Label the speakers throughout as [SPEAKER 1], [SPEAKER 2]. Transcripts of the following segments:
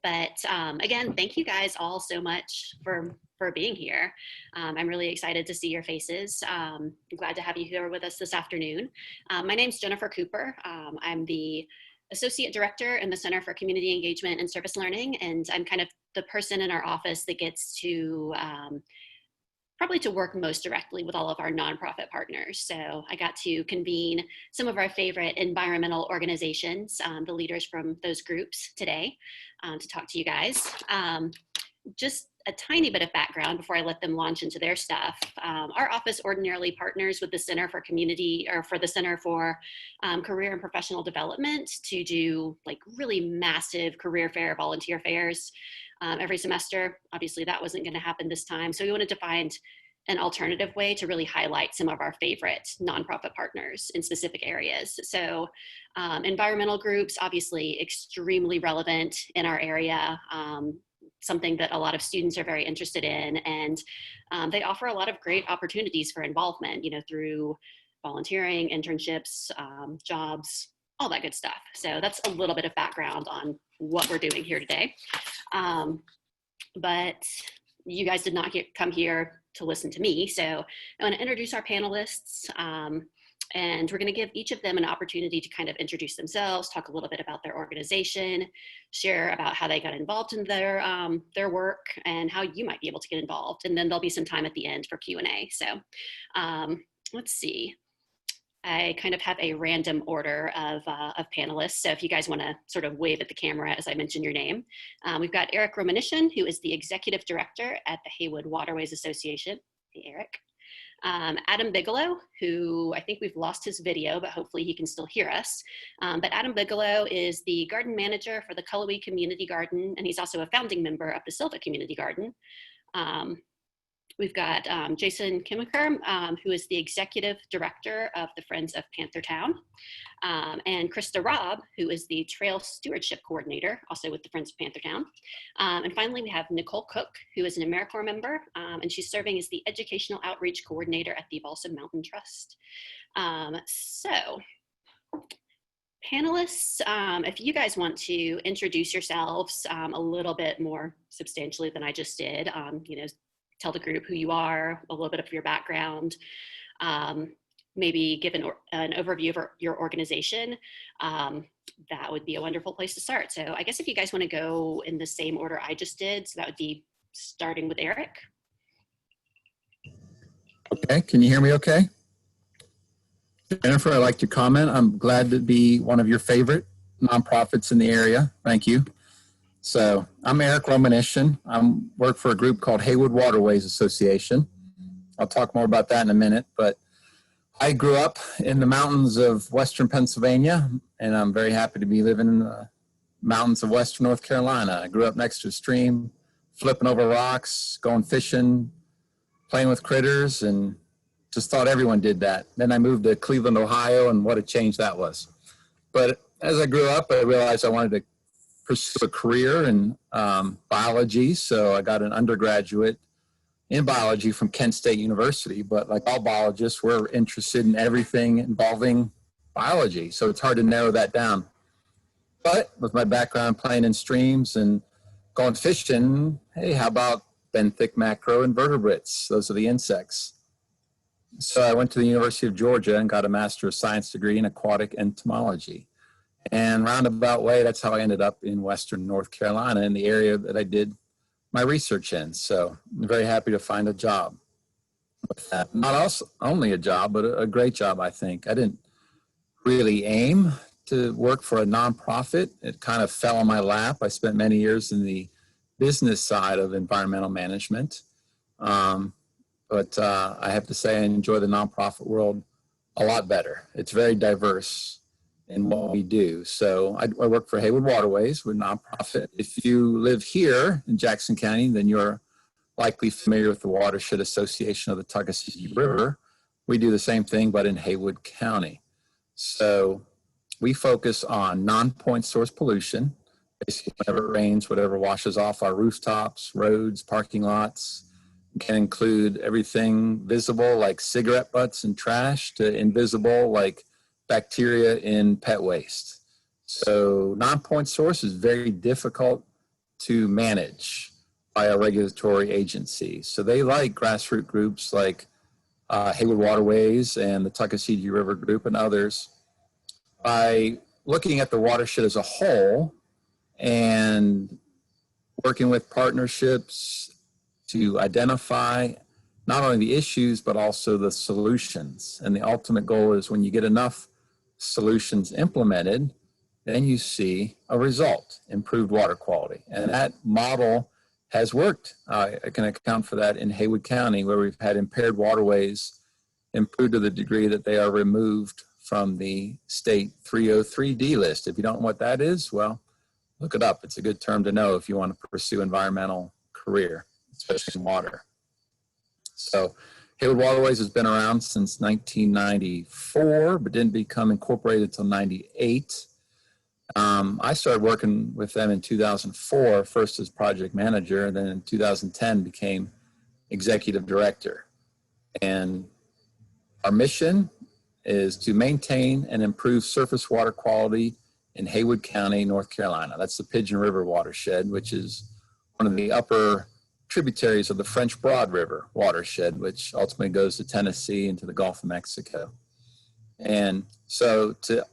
[SPEAKER 1] But again, thank you guys all so much for being here. I'm really excited to see your faces. I'm glad to have you here with us this afternoon. My name's Jennifer Cooper. I'm the Associate Director in the Center for Community Engagement and Service Learning, and I'm kind of the person in our office that gets to probably to work most directly with all of our nonprofit partners. So I got to convene some of our favorite environmental organizations, the leaders from those groups today, to talk to you guys. Just a tiny bit of background before I let them launch into their stuff. Our office ordinarily partners with the Center for Community, or for the Center for Career and Professional Development, to do like really massive career fair volunteer fairs every semester. Obviously that wasn't going to happen this time. So we wanted to find an alternative way to really highlight some of our favorite nonprofit partners in specific areas. So environmental groups, obviously extremely relevant in our area, something that a lot of students are very interested in, and they offer a lot of great opportunities for involvement, you know, through volunteering, internships, jobs, all that good stuff. So that's a little bit of background on what we're doing here today. But you guys did not come here to listen to me. So I want to introduce our panelists, and we're going to give each of them an opportunity to kind of introduce themselves, talk a little bit about their organization, share about how they got involved in their work and how you might be able to get involved. And then there'll be some time at the end for Q&A. So let's see. I kind of have a random order of panelists. So if you guys want to sort of wave at the camera as I mention your name. We've got Eric Romanishin, who is the Executive Director at the Haywood Waterways Association. Hey, Eric. Adam Bigelow, who I think we've lost his video, but hopefully he can still hear us. But Adam Bigelow is the garden manager for the Cullowhee Community Garden, and he's also a founding member of the Sylva Community Garden. We've got Jason Kimmaker, who is the executive director of the Friends of Panthertown, and Krista Robb, who is the trail stewardship coordinator, also with the Friends of Panthertown. And finally, we have Nicole Cook, who is an AmeriCorps member, and she's serving as the educational outreach coordinator at the Balsam Mountain Trust. So, panelists, if you guys want to introduce yourselves a little bit more substantially than I just did, you know, tell the group who you are, a little bit of your background, maybe give an overview of your organization, that would be a wonderful place to start. So I guess if you guys want to go in the same order I just did, so that would be starting with Eric.
[SPEAKER 2] Okay, can you hear me okay? Jennifer, I'd like to comment. I'm glad to be one of your favorite nonprofits in the area. Thank you. So I'm Eric Romanishin. I work for a group called Haywood Waterways Association. I'll talk more about that in a minute, but I grew up in the mountains of Western Pennsylvania, and I'm very happy to be living in the mountains of Western North Carolina. I grew up next to a stream, flipping over rocks, going fishing, playing with critters, and just thought everyone did that. Then I moved to Cleveland, Ohio, and what a change that was. But as I grew up, I realized I wanted to pursue a career in biology, so I got an undergraduate in biology from Kent State University. But like all biologists, we're interested in everything involving biology, so it's hard to narrow that down. But with my background playing in streams and going fishing, hey, how about benthic macroinvertebrates? Those are the insects. So I went to the University of Georgia and got a Master of Science degree in aquatic entomology. And roundabout way, that's how I ended up in Western North Carolina, in the area that I did my research in. So I'm very happy to find a job with that. Not also only a job, but a great job, I think. I didn't really aim to work for a nonprofit. It kind of fell on my lap. I spent many years in the business side of environmental management. But I have to say I enjoy the nonprofit world a lot better. It's very diverse in what we do. So I work for Haywood Waterways. We're a nonprofit. If you live here in Jackson County, then you're likely familiar with the Watershed Association of the Tuckasegee River. We do the same thing, but in Haywood County. So we focus on non-point source pollution. Basically, whenever it rains, whatever washes off our rooftops, roads, parking lots. It can include everything visible like cigarette butts and trash to invisible like bacteria in pet waste. So non-point source is very difficult to manage by a regulatory agency. So they like grassroots groups like Haywood Waterways and the Tuckasegee River Group and others by looking at the watershed as a whole and working with partnerships to identify not only the issues, but also the solutions. And the ultimate goal is when you get enough solutions implemented, then you see a result, improved water quality. And that model has worked. I can account for that in Haywood County, where we've had impaired waterways improved to the degree that they are removed from the state 303D list. If you don't know what that is, well, look it up. It's a good term to know if you want to pursue environmental career, especially in water. So Haywood Waterways has been around since 1994, but didn't become incorporated until 98. I started working with them in 2004, first as project manager, and then in 2010 became executive director. And our mission is to maintain and improve surface water quality in Haywood County, North Carolina. That's the Pigeon River watershed, which is one of the upper tributaries of the French Broad River watershed, which ultimately goes to Tennessee and to the Gulf of Mexico. And so to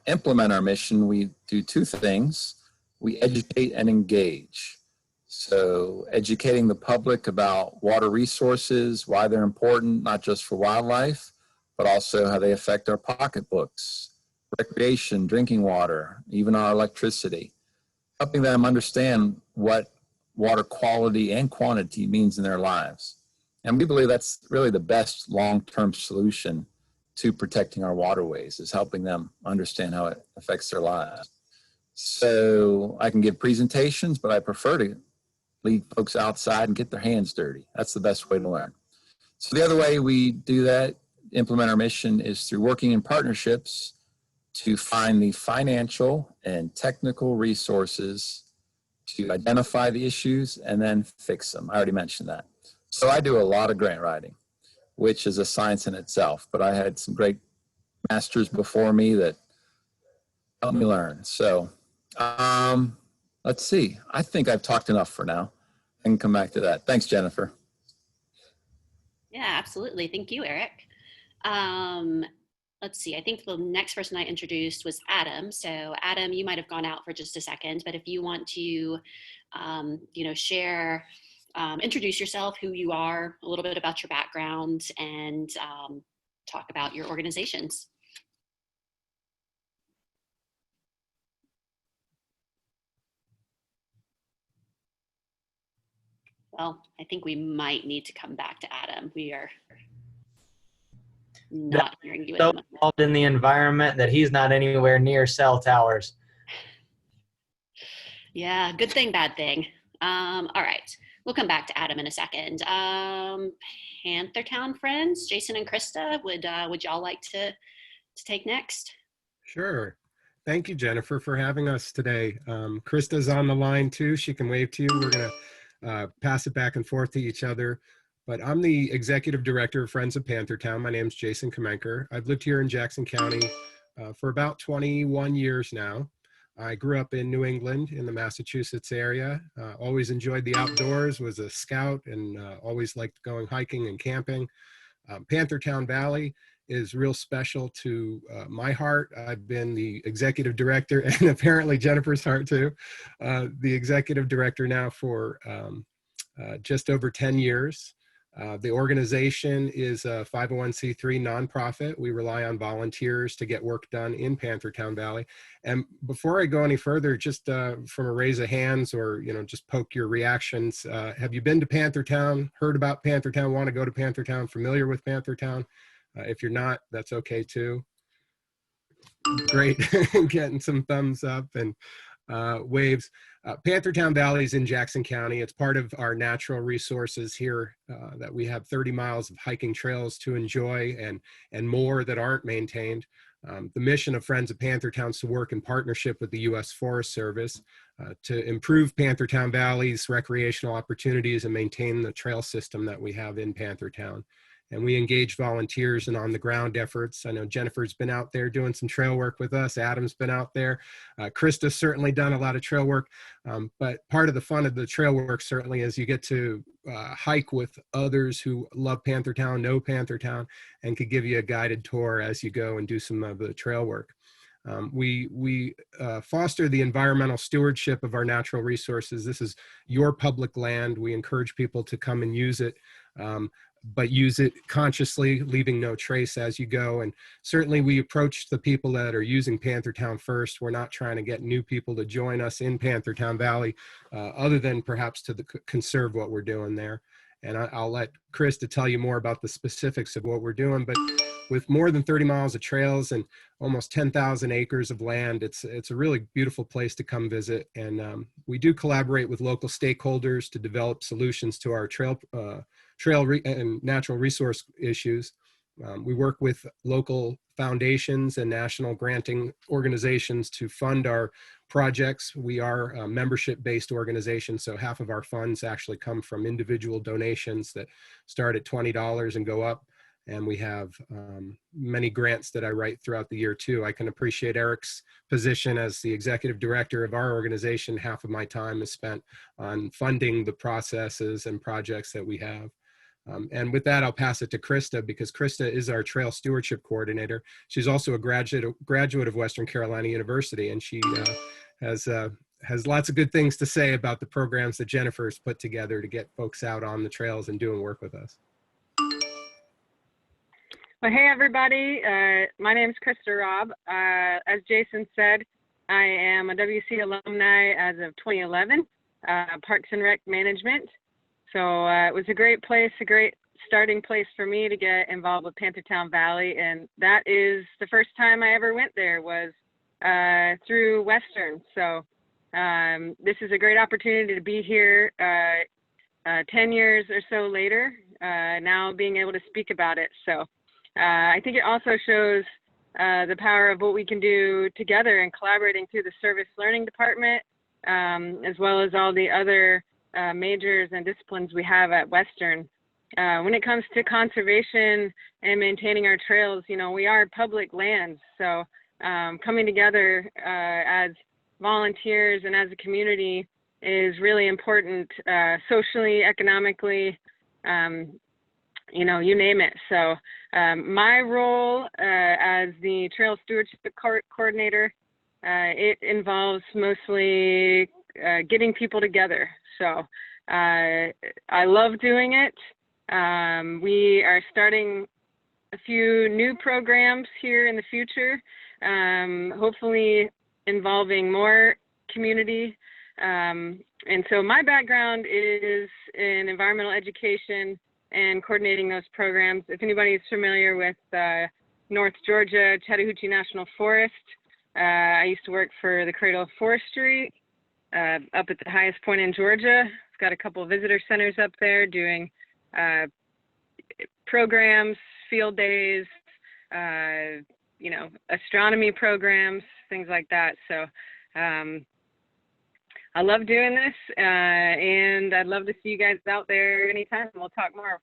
[SPEAKER 2] implement our mission, we do two things. We educate and engage. So educating the public about water resources, why they're important, not just for wildlife, but also how they affect our pocketbooks, recreation, drinking water, even our electricity, helping them understand what water quality and quantity means in their lives. And we believe that's really the best long-term solution to protecting our waterways, is helping them understand how it affects their lives. So I can give presentations, but I prefer to lead folks outside and get their hands dirty. That's the best way to learn. So the other way we do that, implement our mission, is through working in partnerships to find the financial and technical resources to identify the issues and then fix them. I already mentioned that. So I do a lot of grant writing, which is a science in itself, but I had some great masters before me that helped me learn. So let's see. I think I've talked enough for now. I can come back to that. Thanks, Jennifer.
[SPEAKER 1] Yeah, absolutely. Thank you, Eric. Let's see. I think the next person I introduced was Adam. So Adam, you might have gone out for just a second, but if you want to, share, introduce yourself, who you are, a little bit about your background, and talk about your organizations. Well, I think we might need to come back to Adam. We are not hearing you.
[SPEAKER 3] So involved in the environment that he's not anywhere near cell towers.
[SPEAKER 1] Yeah, good thing, bad thing. All right, we'll come back to Adam in a second. Panthertown friends, Jason and Krista, would y'all like to take next?
[SPEAKER 4] Sure. Thank you, Jennifer, for having us today. Krista's on the line too. She can wave to you. We're going to pass it back and forth to each other. But I'm the executive director of Friends of Panthertown. My name's Jason Kamenker. I've lived here in Jackson County for about 21 years now. I grew up in New England in the Massachusetts area. Always enjoyed the outdoors, was a scout, and always liked going hiking and camping. Panthertown Valley is real special to my heart. I've been the executive director, and apparently Jennifer's heart too, the executive director now for just over 10 years. The organization is a 501c3 nonprofit. We rely on volunteers to get work done in Panthertown Valley. And before I go any further, just from a raise of hands or, just poke your reactions, have you been to Panthertown, heard about Panthertown, want to go to Panthertown, familiar with Panthertown? If you're not, that's okay too. Great, getting some thumbs up and waves. Panthertown Valley is in Jackson County. It's part of our natural resources here that we have 30 miles of hiking trails to enjoy and more that aren't maintained. The mission of Friends of Panthertown is to work in partnership with the U.S. Forest Service to improve Panthertown Valley's recreational opportunities and maintain the trail system that we have in Panthertown. and we engage volunteers and on the ground efforts. I know Jennifer's been out there doing some trail work with us. Adam's been out there. Krista's certainly done a lot of trail work. But part of the fun of the trail work certainly is you get to hike with others who love Panthertown, know Panthertown, and could give you a guided tour as you go and do some of the trail work. We foster the environmental stewardship of our natural resources. This is your public land. We encourage people to come and use it, but use it consciously, leaving no trace as you go. And certainly we approach the people that are using Panthertown first. We're not trying to get new people to join us in Panthertown Valley, other than perhaps to conserve what we're doing there. And I'll let Krista tell you more about the specifics of what we're doing. But with more than 30 miles of trails and almost 10,000 acres of land, it's a really beautiful place to come visit. And we do collaborate with local stakeholders to develop solutions to our trail and natural resource issues. We work with local foundations and national granting organizations to fund our projects. We are a membership-based organization, so half of our funds actually come from individual donations that start at $20 and go up. And we have many grants that I write throughout the year too. I can appreciate Eric's position as the executive director of our organization. Half of my time is spent on funding the processes and projects that we have. And with that, I'll pass it to Krista, because Krista is our trail stewardship coordinator. She's also a graduate of Western Carolina University, and she has lots of good things to say about the programs that Jennifer has put together to get folks out on the trails and doing work with us.
[SPEAKER 5] Well, hey, everybody. My name is Krista Robb. As Jason said, I am a WC alumni as of 2011, Parks and Rec Management. So it was a great place, a great starting place for me to get involved with Panthertown Valley. And that is the first time I ever went there was through Western. So this is a great opportunity to be here 10 years or so later, now being able to speak about it. So I think it also shows the power of what we can do together and collaborating through the service learning department, as well as all the other majors and disciplines we have at Western. When it comes to conservation and maintaining our trails, you know, we are public lands. So coming together as volunteers and as a community is really important, socially, economically, you know, you name it. So my role as the trail stewardship coordinator, it involves mostly getting people together. So I love doing it. We are starting a few new programs here in the future, hopefully involving more community. And so my background is in environmental education and coordinating those programs. If anybody's familiar with North Georgia, Chattahoochee National Forest, I used to work for the Cradle of Forestry up at the highest point in Georgia. I've got a couple of visitor centers up there doing programs, field days, you know, astronomy programs, things like that. So I love doing this, and I'd love to see you guys out there anytime. We'll talk more.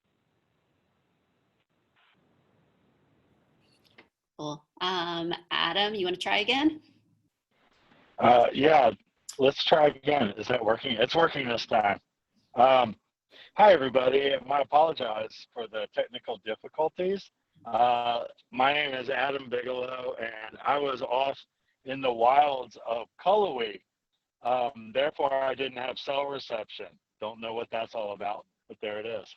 [SPEAKER 1] Cool. Adam, you want to try again?
[SPEAKER 6] Yeah, let's try again. Is that working? It's working this time. Hi, everybody. I apologize for the technical difficulties. My name is Adam Bigelow, and I was off in the wilds of Cullowhee. Therefore, I didn't have cell reception. Don't know what that's all about, but there it is.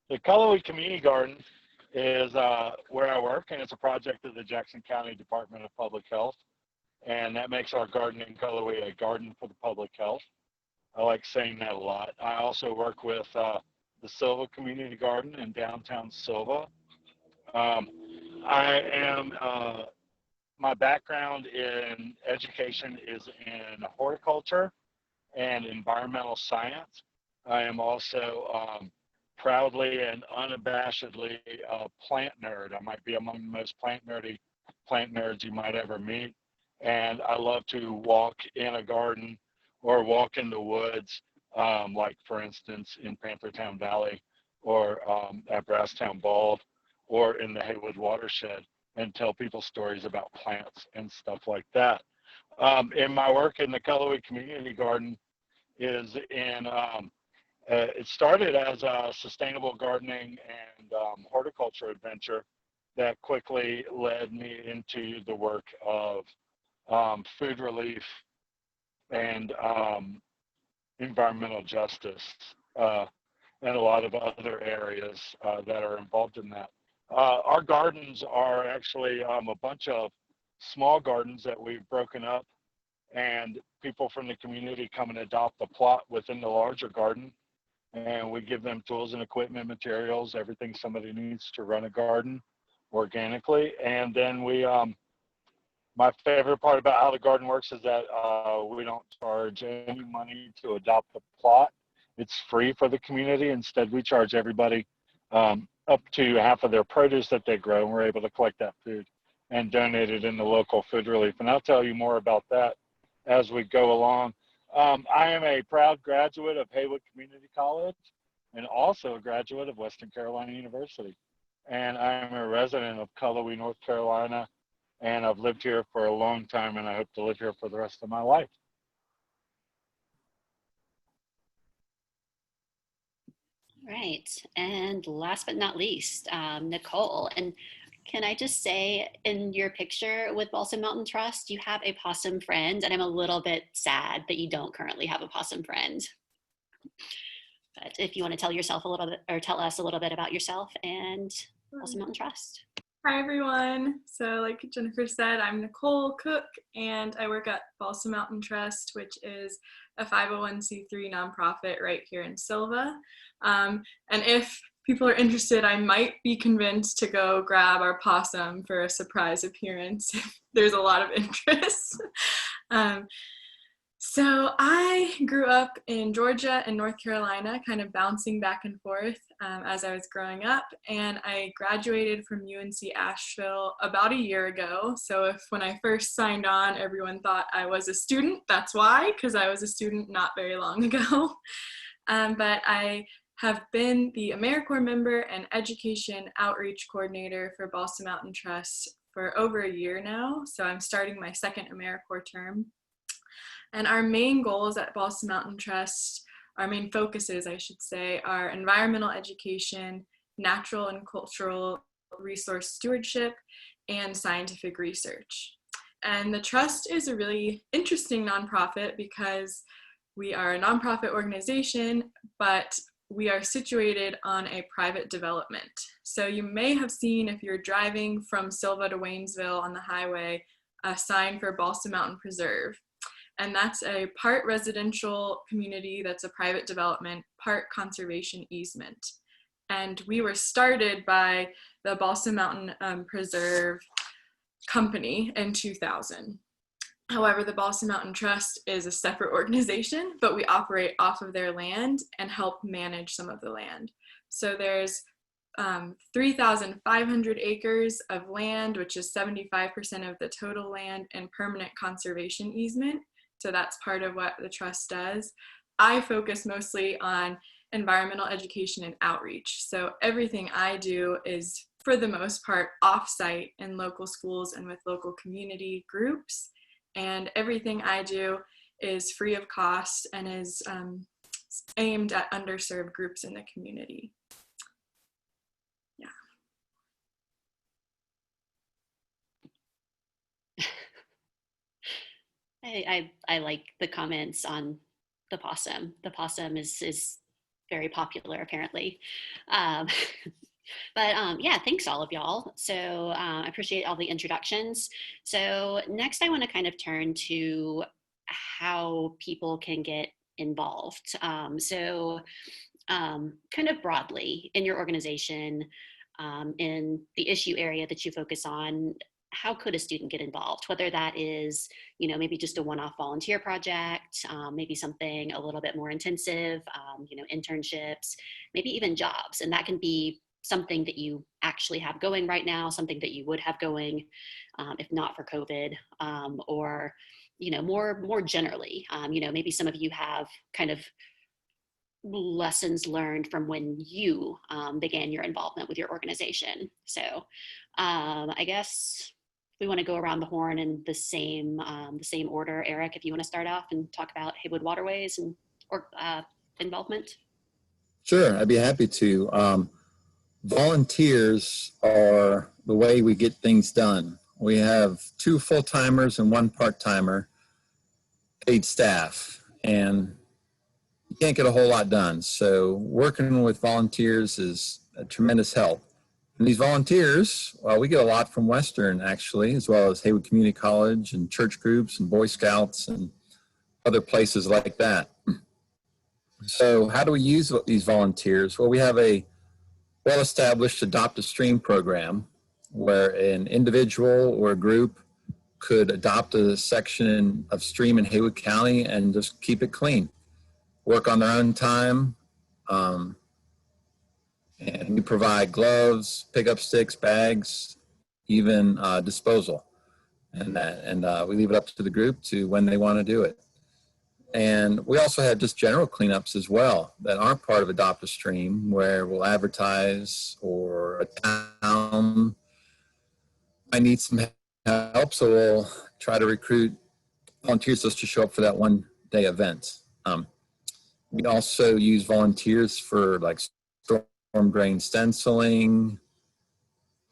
[SPEAKER 6] The Cullowhee Community Garden is where I work, and it's a project of the Jackson County Department of Public Health. And that makes our garden in Cullowhee a garden for the public health. I like saying that a lot. I also work with the Sylva Community Garden in downtown Sylva. My background in education is in horticulture and environmental science. I am also proudly and unabashedly a plant nerd. I might be among the most plant nerds you might ever meet. And I love to walk in a garden or walk in the woods, like for instance in Panthertown Valley. or at Brasstown Bald or in the Haywood watershed and tell people stories about plants and stuff like that. In my work in the Cullowhee Community Garden is in, it started as a sustainable gardening and horticulture adventure that quickly led me into the work of food relief and environmental justice, and a lot of other areas that are involved in that. Our gardens are actually a bunch of small gardens that we've broken up, and people from the community come and adopt the plot within the larger garden, and we give them tools and equipment, materials, everything somebody needs to run a garden organically. And then we, my favorite part about how the garden works is that we don't charge any money to adopt the plot. It's free for the community. Instead, we charge everybody up to half of their produce that they grow, and we're able to collect that food and donate it in the local food relief. And I'll tell you more about that as we go along. I am a proud graduate of Haywood Community College and also a graduate of Western Carolina University. And I am a resident of Cullowhee, North Carolina, and I've lived here for a long time, and I hope to live here for the rest of my life.
[SPEAKER 1] Right. And last but not least, Nicole. And can I just say, in your picture with Balsam Mountain Trust, you have a possum friend, and I'm a little bit sad that you don't currently have a possum friend. But if you want to tell yourself a little bit, or tell us a little bit about yourself and Balsam Mountain Trust.
[SPEAKER 7] Hi, everyone. So like Jennifer said, I'm Nicole Cook, and I work at Balsam Mountain Trust, which is a 501c3 nonprofit right here in Sylva. And if people are interested, I might be convinced to go grab our possum for a surprise appearance if there's a lot of interest. So I grew up in Georgia and North Carolina, kind of bouncing back and forth as I was growing up, and I graduated from UNC Asheville about a year ago. So if when I first signed on, everyone thought I was a student, that's why, because I was a student not very long ago. But I have been the AmeriCorps member and education outreach coordinator for Balsam Mountain Trust for over a year now. So I'm starting my second AmeriCorps term. And our main goals at Balsam Mountain Trust, our main focuses, I should say, are environmental education, natural and cultural resource stewardship, and scientific research. And the Trust is a really interesting nonprofit because we are a nonprofit organization, but we are situated on a private development. So you may have seen, if you're driving from Sylva to Waynesville on the highway, a sign for Balsam Mountain Preserve. And that's a part residential community that's a private development, part conservation easement. And we were started by the Balsam Mountain Preserve Company in 2000. However, the Balsam Mountain Trust is a separate organization, but we operate off of their land and help manage some of the land. So there's 3,500 acres of land, which is 75% of the total land, and permanent conservation easement. So that's part of what the Trust does. I focus mostly on environmental education and outreach. So everything I do is, for the most part, off-site in local schools and with local community groups. And everything I do is free of cost and is aimed at underserved groups in the community. Yeah.
[SPEAKER 1] I like the comments on the possum. The possum is very popular, apparently. But yeah, thanks all of y'all. So I appreciate all the introductions. So next I want to kind of turn to how people can get involved. So kind of broadly in your organization, in the issue area that you focus on, how could a student get involved? Whether that is, you know, maybe just a one-off volunteer project, maybe something a little bit more intensive, you know, internships, maybe even jobs. And that can be something that you actually have going right now, something that you would have going if not for COVID, or, you know, more generally, you know, maybe some of you have kind of lessons learned from when you began your involvement with your organization. So I guess we want to go around the horn in the same order. Eric, if you want to start off and talk about Haywood Waterways and or involvement.
[SPEAKER 2] Sure, I'd be happy to. Volunteers are the way we get things done. We have 2 full-timers and 1 part-timer paid staff, and you can't get a whole lot done. So working with volunteers is a tremendous help. And these volunteers, well, we get a lot from Western actually, as well as Haywood Community College and church groups and Boy Scouts and other places like that. So how do we use these volunteers? Well, we have a well-established Adopt a Stream program where an individual or a group could adopt a section of stream in Haywood County and just keep it clean, work on their own time. And we provide gloves, pickup sticks, bags, even disposal. And we leave it up to the group to when they want to do it. And we also have just general cleanups as well that aren't part of Adopt a Stream, where we'll advertise or a town might need some help, so we'll try to recruit volunteers just to show up for that one-day event. We also use volunteers for like storm drain stenciling,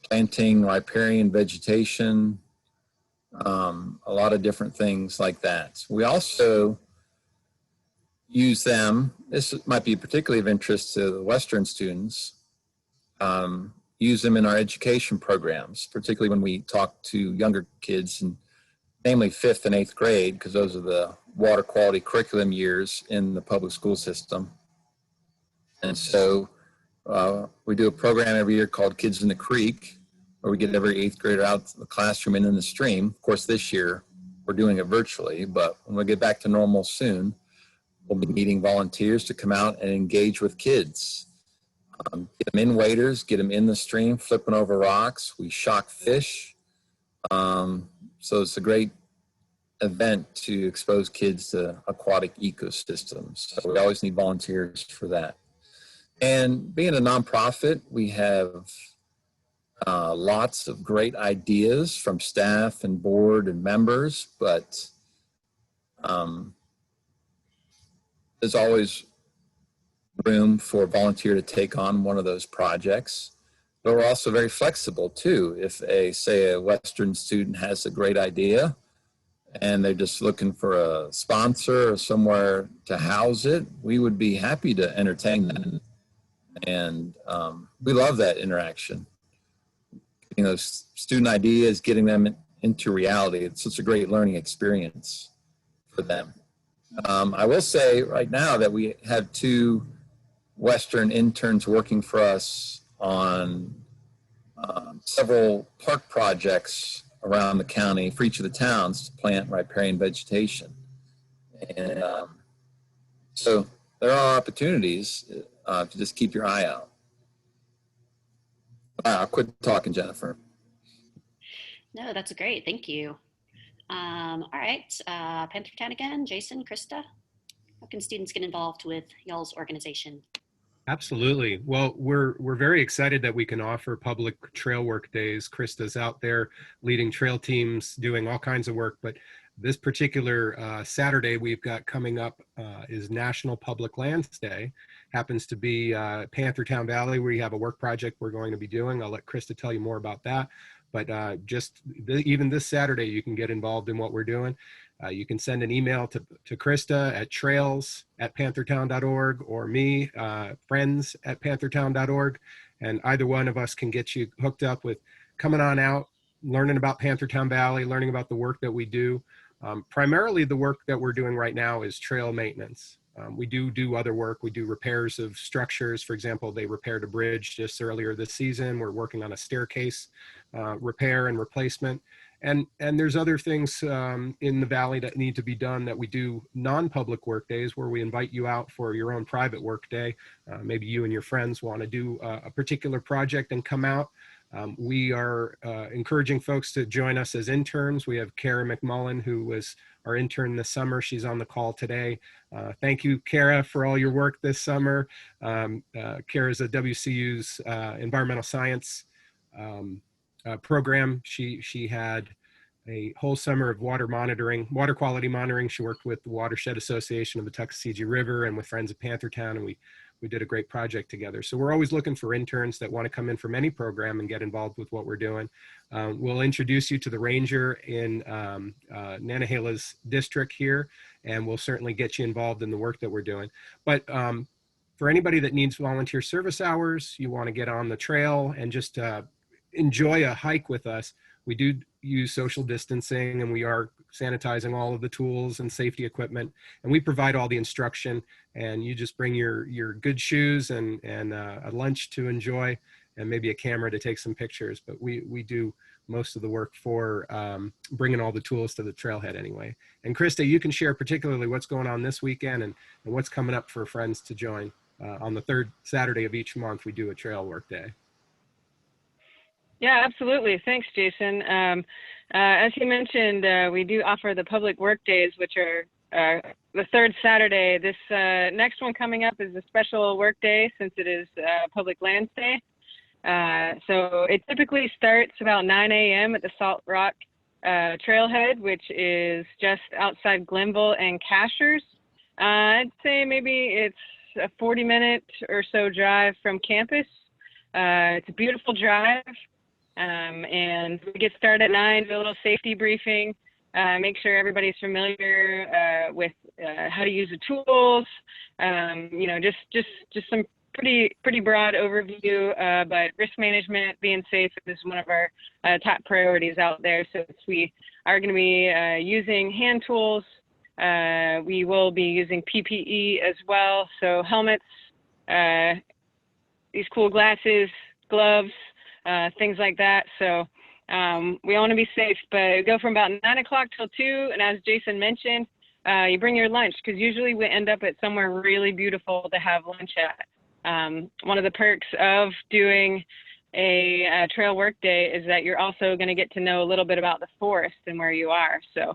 [SPEAKER 2] planting riparian vegetation, a lot of different things like that. We also use them, this might be particularly of interest to the Western students, use them in our education programs, particularly when we talk to younger kids, and namely 5th and 8th grade, because those are the water quality curriculum years in the public school system. And so we do a program every year called Kids in the Creek, where we get every 8th grader out of the classroom and in the stream. Of course, this year we're doing it virtually, but when we get back to normal soon, we'll be needing volunteers to come out and engage with kids. Get them in waders, get them in the stream, flipping over rocks. We shock fish. So it's a great event to expose kids to aquatic ecosystems. So we always need volunteers for that. And being a nonprofit, we have lots of great ideas from staff and board and members, but there's always room for a volunteer to take on one of those projects. But we're also very flexible too. If say a Western student has a great idea and they're just looking for a sponsor or somewhere to house it, we would be happy to entertain that. And we love that interaction. Getting those student ideas, getting them into reality. It's such a great learning experience for them. I will say right now that we have 2 Western interns working for us on several park projects around the county for each of the towns to plant riparian vegetation. And so there are opportunities to just keep your eye out. I'll quit talking, Jennifer.
[SPEAKER 1] No, that's great. Thank you. All right, Panthertown again, Jason, Krista, how can students get involved with y'all's organization?
[SPEAKER 4] Absolutely. Well, we're very excited that we can offer public trail work days. Krista's out there leading trail teams, doing all kinds of work, but this particular Saturday we've got coming up is National Public Lands Day. Happens to be Panthertown Valley, where you have a work project we're going to be doing. I'll let Krista tell you more about that. But even this Saturday, you can get involved in what we're doing. You can send an email to Krista at trails@panthertown.org or me, friends@panthertown.org. And either one of us can get you hooked up with coming on out, learning about Panthertown Valley, learning about the work that we do. Primarily the work that we're doing right now is trail maintenance. We do other work. We do repairs of structures. For example, they repaired a bridge just earlier this season. We're working on a staircase repair and replacement. And there's other things in the valley that need to be done that we do non-public work days, where we invite you out for your own private work day. Maybe you and your friends want to do a particular project and come out. We are encouraging folks to join us as interns. We have Kara McMullen, who was our intern this summer. She's on the call today. Thank you, Kara, for all your work this summer. Kara is a WCU's environmental science program. She had a whole summer of water quality monitoring. She worked with the Watershed Association of the Tuckasegee River and with Friends of Panthertown, and we did a great project together. So we're always looking for interns that want to come in from any program and get involved with what we're doing. We'll introduce you to the ranger in Nantahala district here, and we'll certainly get you involved in the work that we're doing. But for anybody that needs volunteer service hours, you want to get on the trail and just enjoy a hike with us, we do use social distancing, and we are sanitizing all of the tools and safety equipment, and we provide all the instruction, and you just bring your good shoes and a lunch to enjoy, and maybe a camera to take some pictures. But we do most of the work for bringing all the tools to the trailhead anyway. And Krista, you can share particularly what's going on this weekend and what's coming up for friends to join. On the third Saturday of each month, we do a trail work day.
[SPEAKER 5] Yeah, absolutely. Thanks, Jason. As you mentioned, we do offer the public work days, which are the third Saturday. This next one coming up is a special work day since it is Public Lands Day. So it typically starts about 9 a.m. at the Salt Rock Trailhead, which is just outside Glenville and Cashers. I'd say maybe it's a 40-minute or so drive from campus. It's a beautiful drive. And we get started at 9, do a little safety briefing, make sure everybody's familiar with how to use the tools, you know, just some pretty broad overview, but risk management, being safe is one of our top priorities out there. So we are going to be using hand tools. We will be using PPE as well. So helmets, these cool glasses, gloves, things like that. So we want to be safe, but go from about 9 o'clock till 2. And as Jason mentioned, you bring your lunch, because usually we end up at somewhere really beautiful to have lunch at. One of the perks of doing a trail work day is that you're also going to get to know a little bit about the forest and where you are. So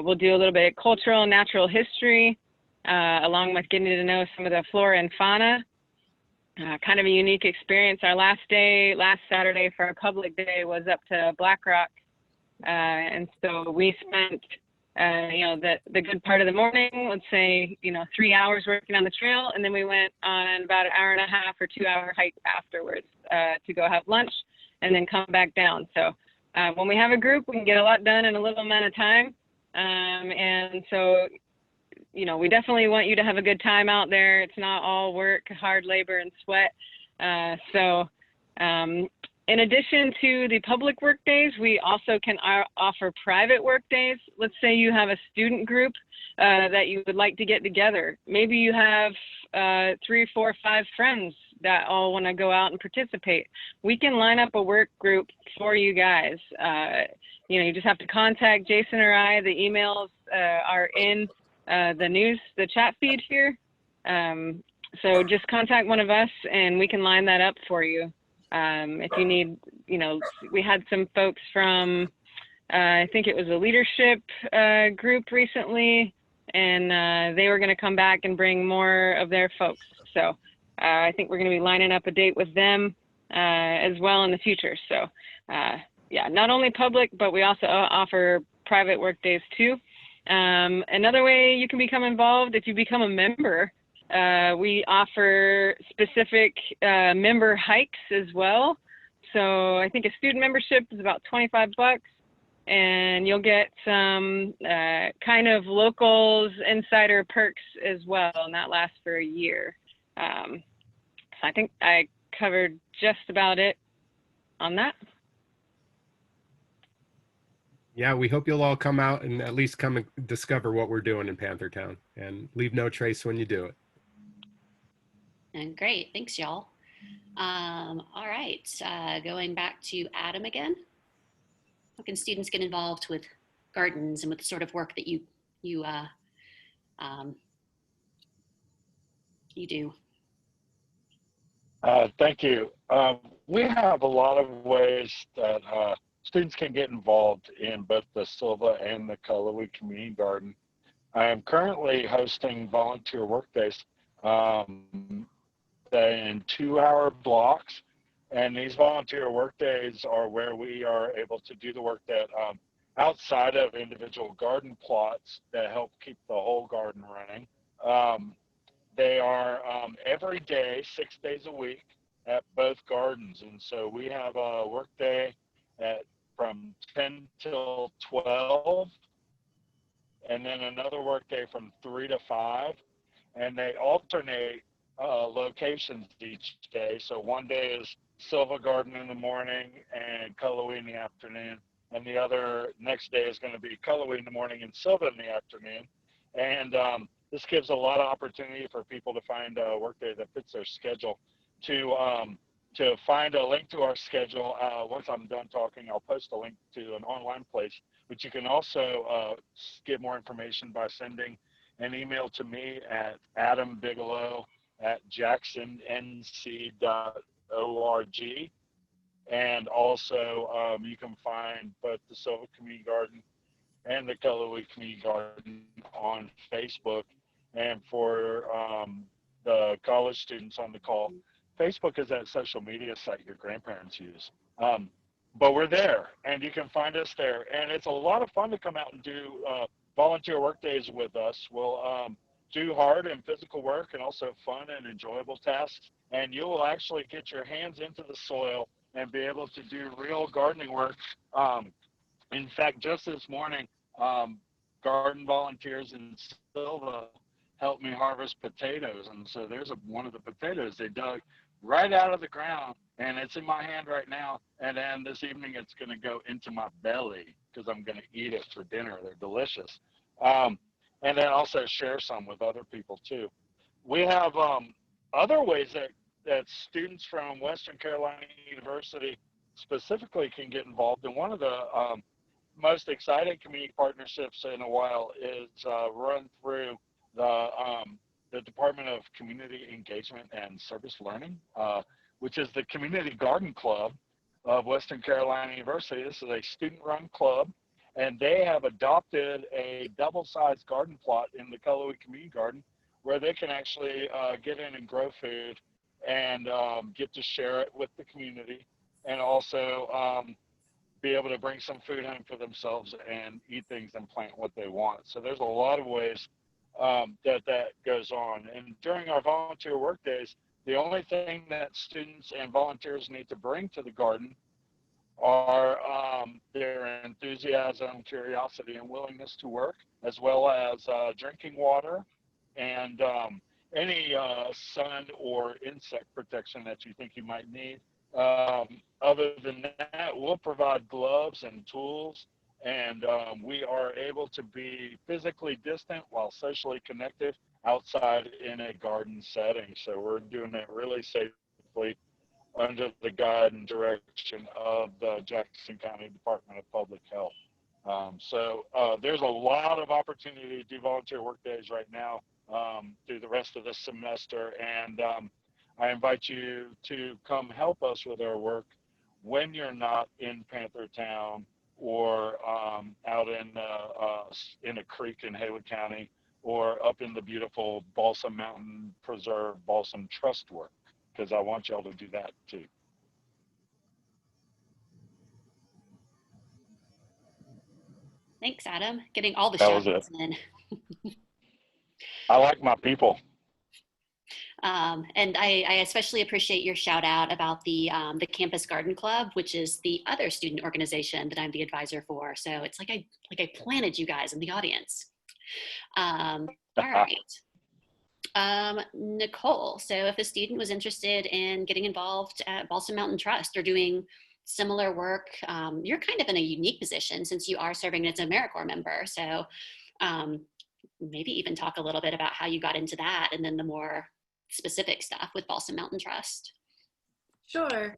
[SPEAKER 5] we'll do a little bit of cultural and natural history, along with getting to know some of the flora and fauna. Kind of a unique experience. Our last Saturday for our public day was up to Black Rock. And so we spent, you know, the good part of the morning, let's say, you know, 3 hours working on the trail. And then we went on about an 1.5 or 2 hour hike afterwards to go have lunch and then come back down. So when we have a group, we can get a lot done in a little amount of time. And so, you know, we definitely want you to have a good time out there. It's not all work, hard labor, and sweat. In addition to the public work days, we also can offer private work days. Let's say you have a student group that you would like to get together. Maybe you have 3, 4, 5 friends that all want to go out and participate. We can line up a work group for you guys. You know, you just have to contact Jason or I. The emails are in the chat feed here. So just contact one of us and we can line that up for you. If you need, you know, we had some folks from, I think it was a leadership group recently, and they were going to come back and bring more of their folks. So I think we're going to be lining up a date with them as well in the future. So yeah, not only public, but we also offer private work days too. Another way you can become involved, if you become a member, we offer specific member hikes as well. So I think a student membership is about $25, and you'll get some kind of locals insider perks as well, and that lasts for a year. So I think I covered just about it on that.
[SPEAKER 4] Yeah, we hope you'll all come out and at least come and discover what we're doing in Panthertown, and leave no trace when you do it.
[SPEAKER 1] And great, thanks y'all. All right, going back to Adam again. How can students get involved with gardens and with the sort of work that you do?
[SPEAKER 6] Thank you. We have a lot of ways that students can get involved in both the Sylva and the Cullowhee Community Garden. I am currently hosting volunteer work days in 2-hour blocks. And these volunteer work days are where we are able to do the work that outside of individual garden plots that help keep the whole garden running. They are every day, 6 days a week at both gardens. And so we have a work day from 10 till 12, and then another work day from 3 to 5. And they alternate locations each day. So one day is Sylva Garden in the morning and Cullowhee in the afternoon. And the other next day is going to be Cullowhee in the morning and Sylva in the afternoon. And this gives a lot of opportunity for people to find a workday that fits their schedule. To find a link to our schedule, once I'm done talking, I'll post a link to an online place, but you can also get more information by sending an email to me at adambigelow@jacksonnc.org. And also you can find both the Sylva Community Garden and the Cullowhee Community Garden on Facebook. And for the college students on the call, Facebook is that social media site your grandparents use. But we're there, and you can find us there. And it's a lot of fun to come out and do volunteer work days with us. We'll do hard and physical work and also fun and enjoyable tasks. And you will actually get your hands into the soil and be able to do real gardening work. In fact, just this morning, garden volunteers in Sylva helped me harvest potatoes. And so there's one of the potatoes they dug right out of the ground, and it's in my hand right now. And then this evening it's going to go into my belly because I'm going to eat it for dinner. They're delicious. And then also share some with other people too. We have other ways that students from Western Carolina University specifically can get involved. And one of the most exciting community partnerships in a while is run through the Department of Community Engagement and Service Learning, which is the Community Garden Club of Western Carolina University. This is a student-run club, and they have adopted a double-sized garden plot in the Cullowhee Community Garden where they can actually get in and grow food and get to share it with the community, and also be able to bring some food home for themselves and eat things and plant what they want. So there's a lot of ways that goes on. And during our volunteer work days, the only thing that students and volunteers need to bring to the garden are their enthusiasm, curiosity, and willingness to work, as well as drinking water and any sun or insect protection that you think you might need. Other than that, we'll provide gloves and tools, and we are able to be physically distant while socially connected outside in a garden setting. So we're doing it really safely under the guide and direction of the Jackson County Department of Public Health. So there's a lot of opportunity to do volunteer work days right now through the rest of the semester. And I invite you to come help us with our work when you're not in Panthertown or out in a creek in Haywood County, or up in the beautiful Balsam Mountain Preserve Balsam Trust work, because I want y'all to do that too.
[SPEAKER 1] Thanks, Adam. Getting all the
[SPEAKER 6] That was
[SPEAKER 1] shout-outs in.
[SPEAKER 6] I like my people.
[SPEAKER 1] And I especially appreciate your shout out about the Campus Garden Club, which is the other student organization that I'm the advisor for. So it's like I planted you guys in the audience. All right. Nicole, so if a student was interested in getting involved at Balsam Mountain Trust or doing similar work, you're kind of in a unique position since you are serving as an AmeriCorps member. So maybe even talk a little bit about how you got into that, and then the more specific stuff with Balsam Mountain Trust.
[SPEAKER 7] Sure.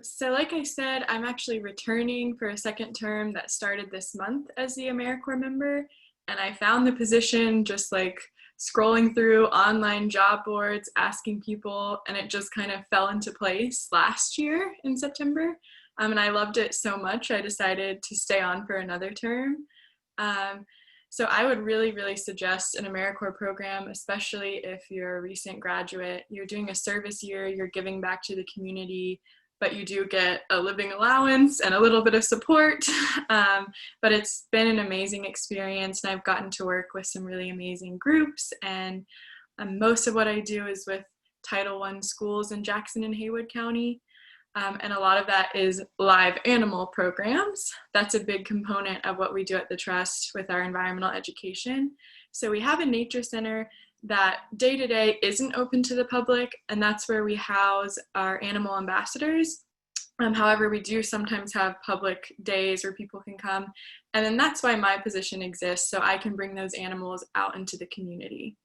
[SPEAKER 7] So like I said, I'm actually returning for a second term that started this month as the AmeriCorps member. And I found the position just like scrolling through online job boards, asking people, and it just kind of fell into place last year in September. And I loved it so much, I decided to stay on for another term. So I would really, really suggest an AmeriCorps program, especially if you're a recent graduate. You're doing a service year, you're giving back to the community, but you do get a living allowance and a little bit of support. But it's been an amazing experience, and I've gotten to work with some really amazing groups. And most of what I do is with Title I schools in Jackson and Haywood County. And a lot of that is live animal programs. That's a big component of what we do at the Trust with our environmental education. So we have a nature center that day to day isn't open to the public, and that's where we house our animal ambassadors. However, we do sometimes have public days where people can come, and then that's why my position exists, so I can bring those animals out into the community.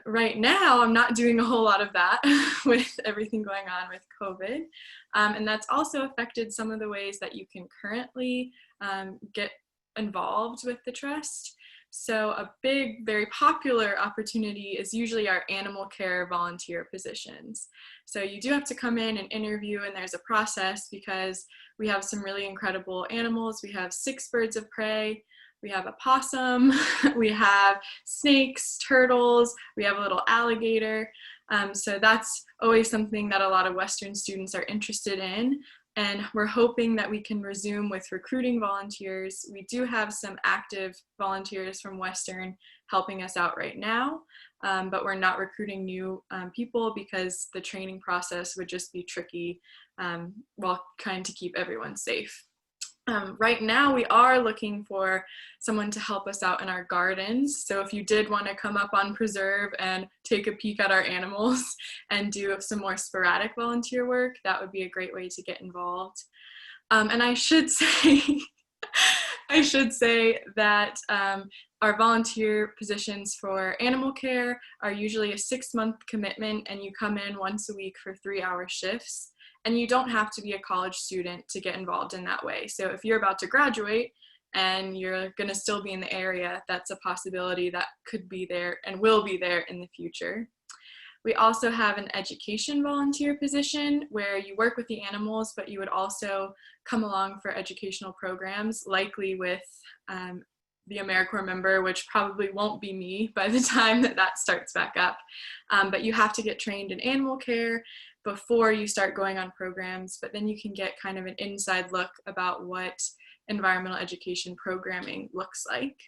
[SPEAKER 7] Right now, I'm not doing a whole lot of that with everything going on with COVID. And that's also affected some of the ways that you can currently get involved with the Trust. So a big, very popular opportunity is usually our animal care volunteer positions. So you do have to come in and interview, and there's a process because we have some really incredible animals. We have 6 birds of prey. We have a possum, we have snakes, turtles, we have a little alligator. So that's always something that a lot of Western students are interested in. And we're hoping that we can resume with recruiting volunteers. We do have some active volunteers from Western helping us out right now, but we're not recruiting new people because the training process would just be tricky while trying to keep everyone safe. Right now, we are looking for someone to help us out in our gardens. So if you did want to come up on Preserve and take a peek at our animals and do some more sporadic volunteer work, that would be a great way to get involved. And I should say, that our volunteer positions for animal care are usually a 6-month commitment, and you come in once a week for 3-hour shifts. And you don't have to be a college student to get involved in that way. So if you're about to graduate and you're going to still be in the area, that's a possibility that could be there and will be there in the future. We also have an education volunteer position where you work with the animals, but you would also come along for educational programs, likely with the AmeriCorps member, which probably won't be me by the time that starts back up. But you have to get trained in animal care before you start going on programs, but then you can get kind of an inside look about what environmental education programming looks like.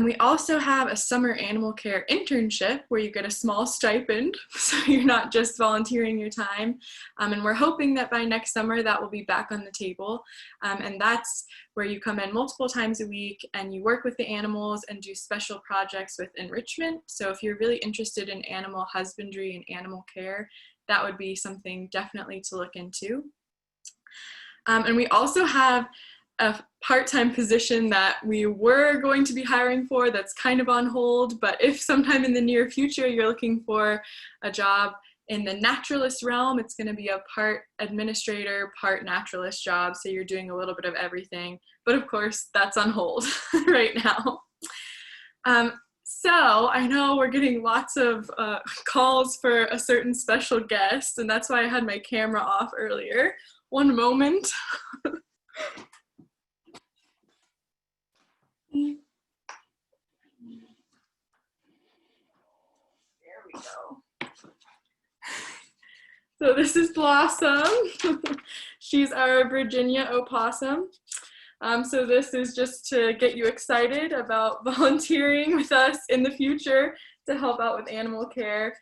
[SPEAKER 7] We also have a summer animal care internship where you get a small stipend, so you're not just volunteering your time. And we're hoping that by next summer that will be back on the table. And that's where you come in multiple times a week and you work with the animals and do special projects with enrichment. So if you're really interested in animal husbandry and animal care, that would be something definitely to look into. And we also have a part-time position that we were going to be hiring for that's kind of on hold, but if sometime in the near future you're looking for a job in the naturalist realm, it's going to be a part administrator, part naturalist job, so you're doing a little bit of everything, but of course that's on hold right now. So I know we're getting lots of calls for a certain special guest, and that's why I had my camera off earlier. One moment. There we go. So this is Blossom. She's our Virginia opossum. So this is just to get you excited about volunteering with us in the future to help out with animal care.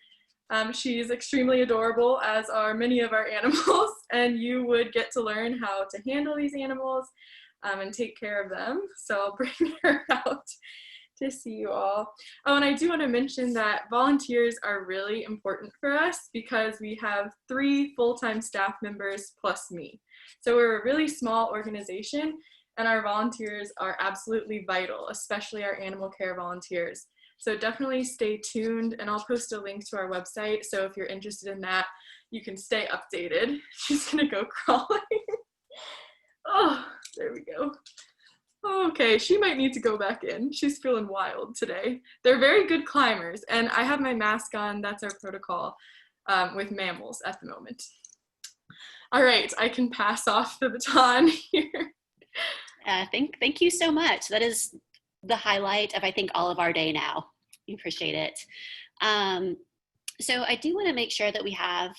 [SPEAKER 7] She's extremely adorable, as are many of our animals, and you would get to learn how to handle these animals and take care of them. So I'll bring her out to see you all. Oh, and I do want to mention that volunteers are really important for us because we have 3 full-time staff members plus me. So we're a really small organization, and our volunteers are absolutely vital, especially our animal care volunteers. So definitely stay tuned, and I'll post a link to our website. So if you're interested in that, you can stay updated. She's gonna go crawling. Oh, there we go. Okay, she might need to go back in. She's feeling wild today. They're very good climbers, and I have my mask on. That's our protocol with mammals at the moment. All right, I can pass off the baton here.
[SPEAKER 1] Thank you so much. That is the highlight of, I think, all of our day now. We appreciate it. So I do want to make sure that we have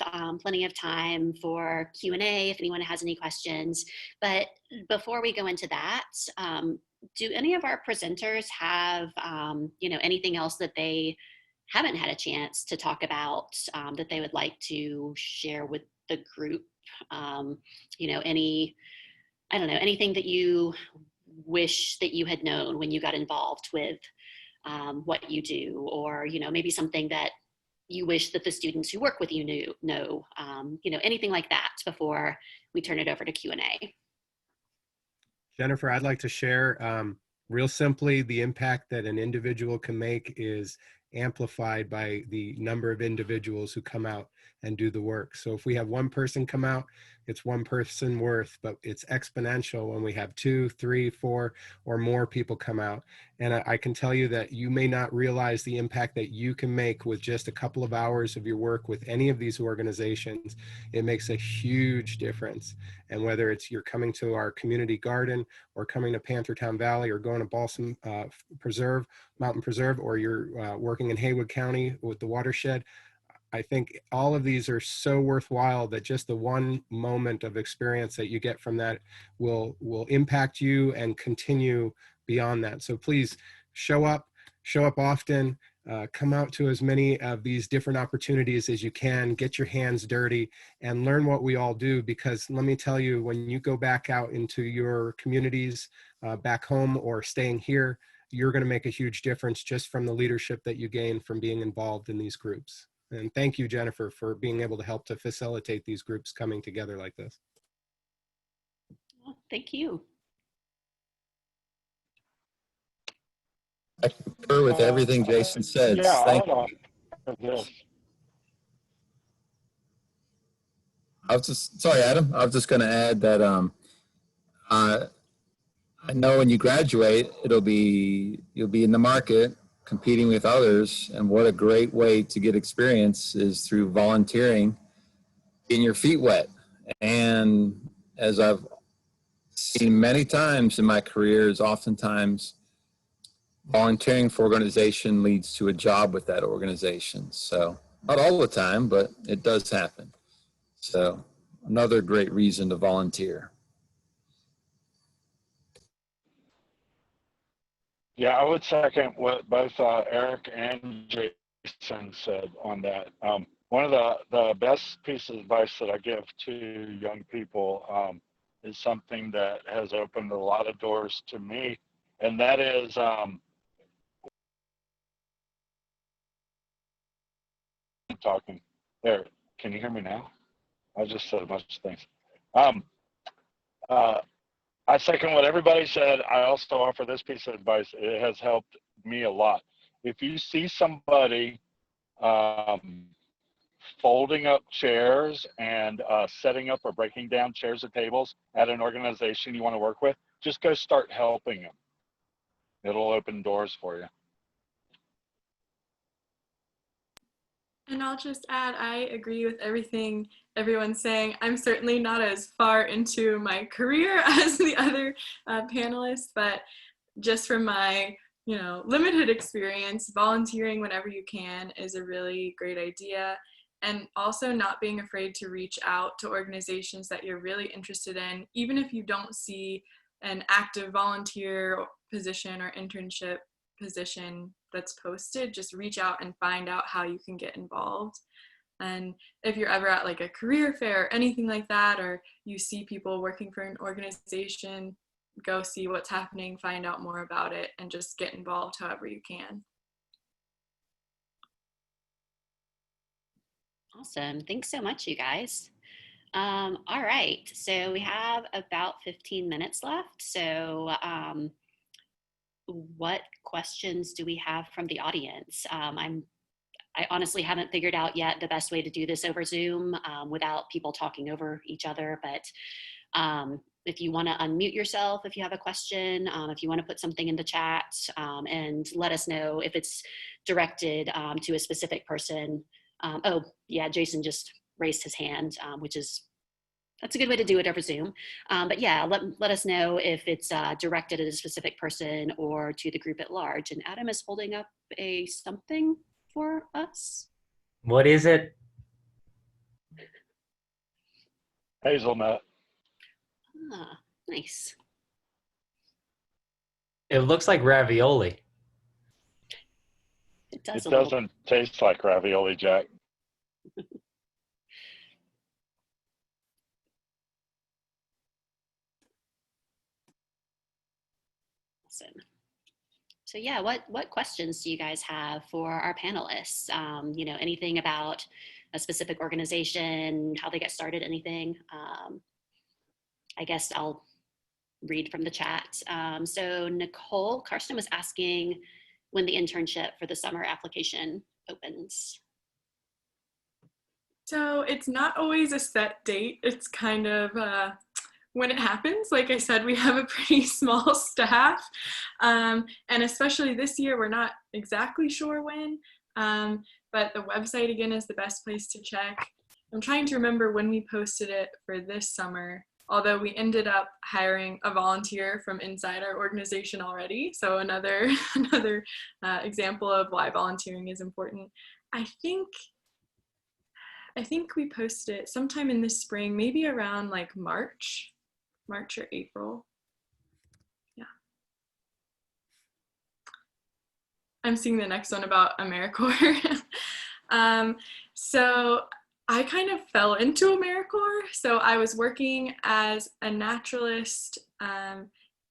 [SPEAKER 1] plenty of time for Q&A if anyone has any questions. But before we go into that, do any of our presenters have anything else that they haven't had a chance to talk about that they would like to share with the group? Anything that you wish that you had known when you got involved with what you do, or maybe something that you wish that the students who work with you know, anything like that before we turn it over to Q&A.
[SPEAKER 4] Jennifer, I'd like to share real simply, the impact that an individual can make is amplified by the number of individuals who come out and do the work. So if we have one person come out, it's one person worth, but it's exponential when we have 2, 3, 4, or more people come out. And I can tell you that you may not realize the impact that you can make with just a couple of hours of your work with any of these organizations. It makes a huge difference. And whether it's you're coming to our community garden, or coming to Panthertown Valley, or going to Balsam Mountain Preserve, or you're working in Haywood County with the watershed, I think all of these are so worthwhile that just the one moment of experience that you get from that will impact you and continue beyond that. So please show up often, come out to as many of these different opportunities as you can, get your hands dirty and learn what we all do, because let me tell you, when you go back out into your communities back home or staying here, you're going to make a huge difference just from the leadership that you gain from being involved in these groups. And thank you, Jennifer, for being able to help to facilitate these groups coming together like this.
[SPEAKER 1] Well, thank you.
[SPEAKER 2] I concur with everything Jason said.
[SPEAKER 6] Yeah,
[SPEAKER 2] Thank
[SPEAKER 6] I'll
[SPEAKER 2] you.
[SPEAKER 6] offer this.
[SPEAKER 2] Sorry, Adam. I was just going to add that I know when you graduate, you'll be in the market competing with others, and what a great way to get experience is through volunteering, getting your feet wet. And as I've seen many times in my career, is oftentimes volunteering for organization leads to a job with that organization. So not all the time, but it does happen. So another great reason to volunteer.
[SPEAKER 6] Yeah, I would second what both Eric and Jason said on that. One of the best pieces of advice that I give to young people is something that has opened a lot of doors to me, and that is talking. There, can you hear me now? I just said a bunch of things. I second what everybody said. I also offer this piece of advice. It has helped me a lot. If you see somebody folding up chairs and setting up or breaking down chairs or tables at an organization you want to work with, just go start helping them. It'll open doors for you.
[SPEAKER 7] And I'll just add, I agree with everything everyone's saying. I'm certainly not as far into my career as the other panelists, but just from my limited experience, volunteering whenever you can is a really great idea. And also not being afraid to reach out to organizations that you're really interested in, even if you don't see an active volunteer position or internship position that's posted, just reach out and find out how you can get involved. And if you're ever at like a career fair or anything like that, or you see people working for an organization, go see what's happening, find out more about it, and just get involved however you can.
[SPEAKER 1] Awesome. Thanks so much, you guys. All right. So we have about 15 minutes left. So what questions do we have from the audience? I honestly haven't figured out yet the best way to do this over Zoom without people talking over each other. But if you want to unmute yourself, if you have a question, if you want to put something in the chat and let us know if it's directed to a specific person. Oh, yeah, Jason just raised his hand, which is That's a good way to do it over Zoom. But yeah, let us know if it's directed at a specific person or to the group at large. And Adam is holding up a something for us.
[SPEAKER 3] What is it?
[SPEAKER 6] Hazelnut.
[SPEAKER 1] Ah, nice.
[SPEAKER 3] It looks like ravioli.
[SPEAKER 1] It does.
[SPEAKER 6] It doesn't taste like ravioli, Jack.
[SPEAKER 1] Awesome. So yeah, what questions do you guys have for our panelists? You know, anything about a specific organization, how they get started, anything? I guess I'll read from the chat. So Nicole Karsten was asking when the internship for the summer application opens.
[SPEAKER 7] So it's not always a set date. It's kind of when it happens. Like I said, we have a pretty small staff. And especially this year, we're not exactly sure when, but the website again is the best place to check. I'm trying to remember when we posted it for this summer, although we ended up hiring a volunteer from inside our organization already. So another example of why volunteering is important. I think we posted it sometime in the spring, maybe around like March or April. Yeah. I'm seeing the next one about AmeriCorps. So I kind of fell into AmeriCorps. So I was working as a naturalist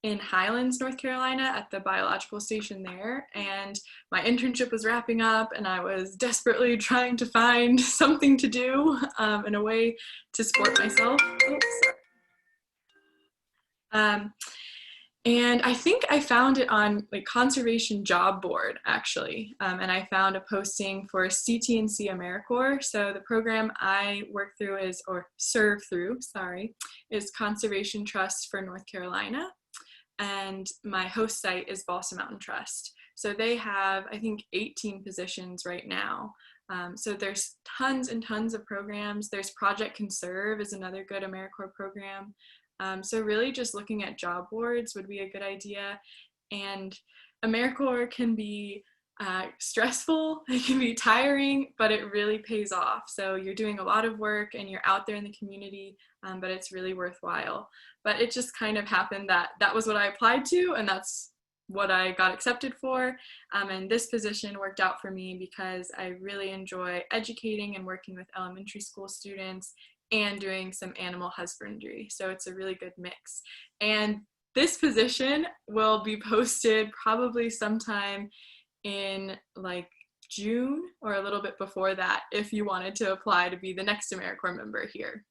[SPEAKER 7] in Highlands, North Carolina at the biological station there. And my internship was wrapping up and I was desperately trying to find something to do and a way to support myself. And I think I found it on like Conservation Job Board actually. And I found a posting for CT&C AmeriCorps. So the program I work through serve through, is Conservation Trust for North Carolina. And my host site is Balsam Mountain Trust. So they have, I think, 18 positions right now. So there's tons and tons of programs. There's Project Conserve is another good AmeriCorps program. So really just looking at job boards would be a good idea. And AmeriCorps can be stressful, it can be tiring, but it really pays off. So you're doing a lot of work and you're out there in the community, but it's really worthwhile. But it just kind of happened that was what I applied to, and that's what I got accepted for. And this position worked out for me because I really enjoy educating and working with elementary school students and doing some animal husbandry. So it's a really good mix. And this position will be posted probably sometime in like June or a little bit before that if you wanted to apply to be the next AmeriCorps member here.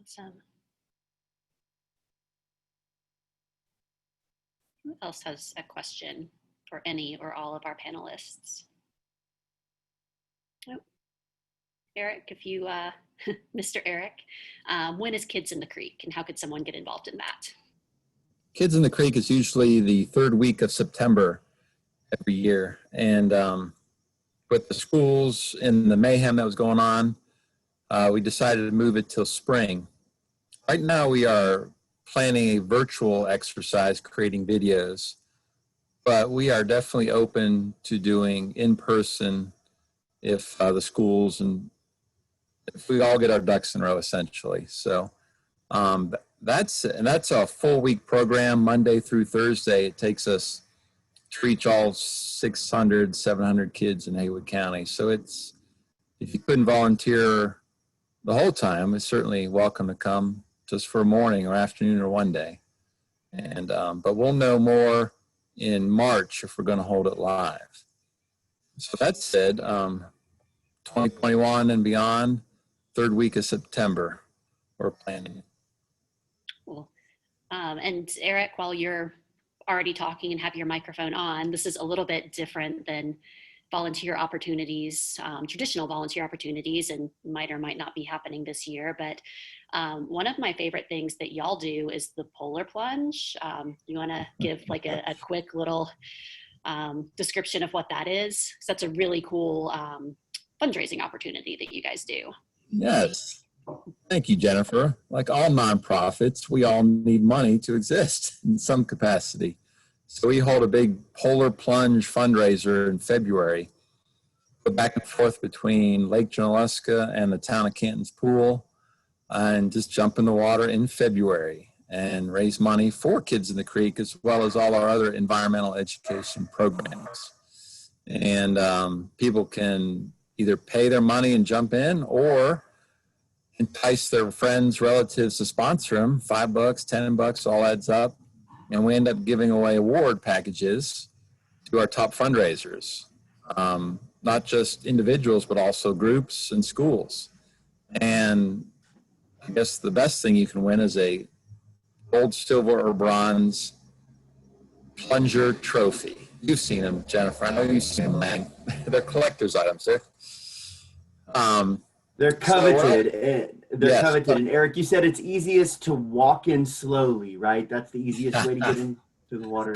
[SPEAKER 1] Awesome. Who else has a question for any or all of our panelists? Nope. Eric, if you, Mr. Eric, when is Kids in the Creek and how could someone get involved in that?
[SPEAKER 2] Kids in the Creek is usually the third week of September every year. And with the schools and the mayhem that was going on, we decided to move it till spring. Right now we are planning a virtual exercise, creating videos, but we are definitely open to doing in-person if the schools and if we all get our ducks in a row, essentially. So that's a full week program, Monday through Thursday. It takes us to reach all 600, 700 kids in Haywood County. So it's, if you couldn't volunteer the whole time, it's certainly welcome to come just for a morning or afternoon or one day. And but we'll know more in March if we're going to hold it live. So that said, 2021 and beyond, third week of September, we're planning.
[SPEAKER 1] Cool. And Eric, while you're already talking and have your microphone on, this is a little bit different than volunteer opportunities, traditional volunteer opportunities, and might or might not be happening this year. But one of my favorite things that y'all do is the polar plunge. You want to give like a quick little description of what that is? 'Cause that's a really cool fundraising opportunity that you guys do.
[SPEAKER 2] Yes. Thank you, Jennifer. Like all nonprofits, we all need money to exist in some capacity. So we hold a big polar plunge fundraiser in February. Go back and forth between Lake Junaluska and the town of Canton's Pool, and just jump in the water in February and raise money for Kids in the Creek, as well as all our other environmental education programs. And people can either pay their money and jump in, or entice their friends, relatives to sponsor them. $5, $10, all adds up. And we end up giving away award packages to our top fundraisers, not just individuals, but also groups and schools. And I guess the best thing you can win is a gold, silver, or bronze plunger trophy. You've seen them, Jennifer. I know you've seen them, man. They're collector's items.
[SPEAKER 8] They're coveted. They're
[SPEAKER 2] Yes.
[SPEAKER 8] coveted. And Eric, you said it's easiest to walk in slowly, right? That's the easiest way to get into the water.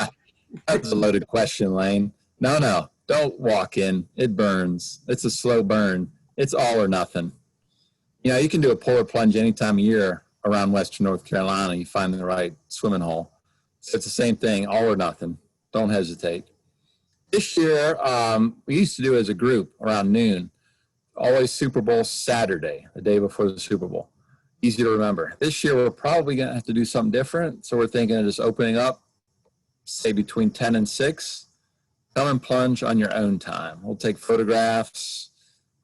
[SPEAKER 2] That's a loaded question, Lane. No, don't walk in. It burns. It's a slow burn. It's all or nothing. You know, you can do a polar plunge any time of year around Western North Carolina. You find the right swimming hole. So it's the same thing, all or nothing. Don't hesitate. This year, we used to do it as a group around noon. Always Super Bowl Saturday, the day before the Super Bowl. Easy to remember. This year, we're probably going to have to do something different. So we're thinking of just opening up, say between 10 and 6. Come and plunge on your own time. We'll take photographs.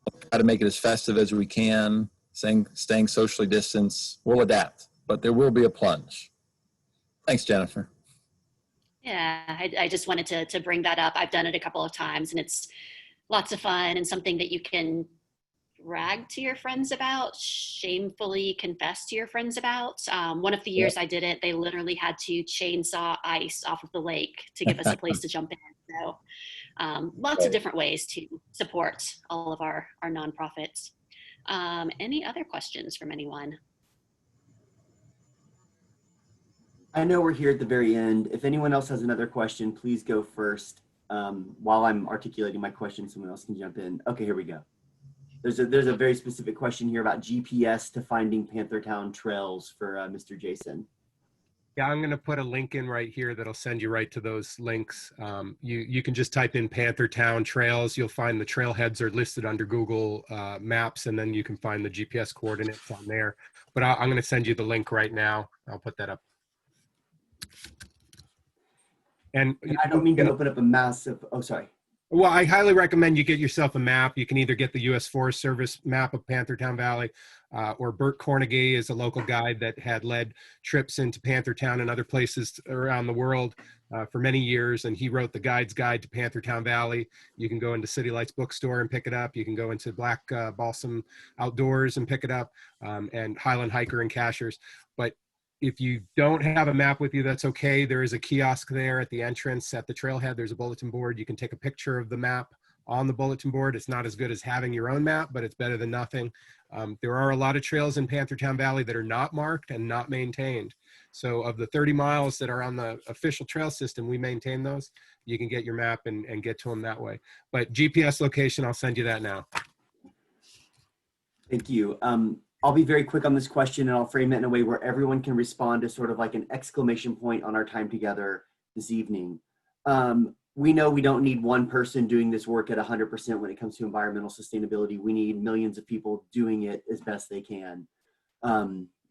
[SPEAKER 2] We'll try to make it as festive as we can, staying socially distanced. We'll adapt, but there will be a plunge. Thanks, Jennifer.
[SPEAKER 1] Yeah, I just wanted to bring that up. I've done it a couple of times, and it's lots of fun and something that you can brag to your friends about, shamefully confess to your friends about. One of the years I did it, they literally had to chainsaw ice off of the lake to give us a place to jump in. So lots of different ways to support all of our nonprofits. Any other questions from anyone?
[SPEAKER 8] I know we're here at the very end. If anyone else has another question, please go first. While I'm articulating my question, someone else can jump in. Okay, here we go. There's a very specific question here about GPS to finding Panthertown trails for Mr. Jason.
[SPEAKER 4] Yeah, I'm going to put a link in right here that'll send you right to those links. You can just type in Panthertown trails. You'll find the trailheads are listed under Google Maps, and then you can find the GPS coordinates on there. But I'm going to send you the link right now. I'll put that up. And
[SPEAKER 8] I don't mean to open up a massive, oh, sorry.
[SPEAKER 4] Well, I highly recommend you get yourself a map. You can either get the U.S. Forest Service map of Panthertown Valley, or Bert Cornegay is a local guide that had led trips into Panthertown and other places around the world for many years, and he wrote the Guide's Guide to Panthertown Valley. You can go into City Lights bookstore and pick it up. You can go into Black Balsam Outdoors and pick it up, and Highland Hiker and Cachers. But if you don't have a map with you, that's okay. There is a kiosk there at the entrance at the trailhead. There's a bulletin board. You can take a picture of the map on the bulletin board. It's not as good as having your own map, but it's better than nothing. There are a lot of trails in Panthertown Valley that are not marked and not maintained. So of the 30 miles that are on the official trail system, we maintain those. You can get your map and get to them that way. But GPS location, I'll send you that now.
[SPEAKER 8] Thank you. I'll be very quick on this question, and I'll frame it in a way where everyone can respond to sort of like an exclamation point on our time together this evening. We know we don't need one person doing this work at 100% when it comes to environmental sustainability. We need millions of people doing it as best they can.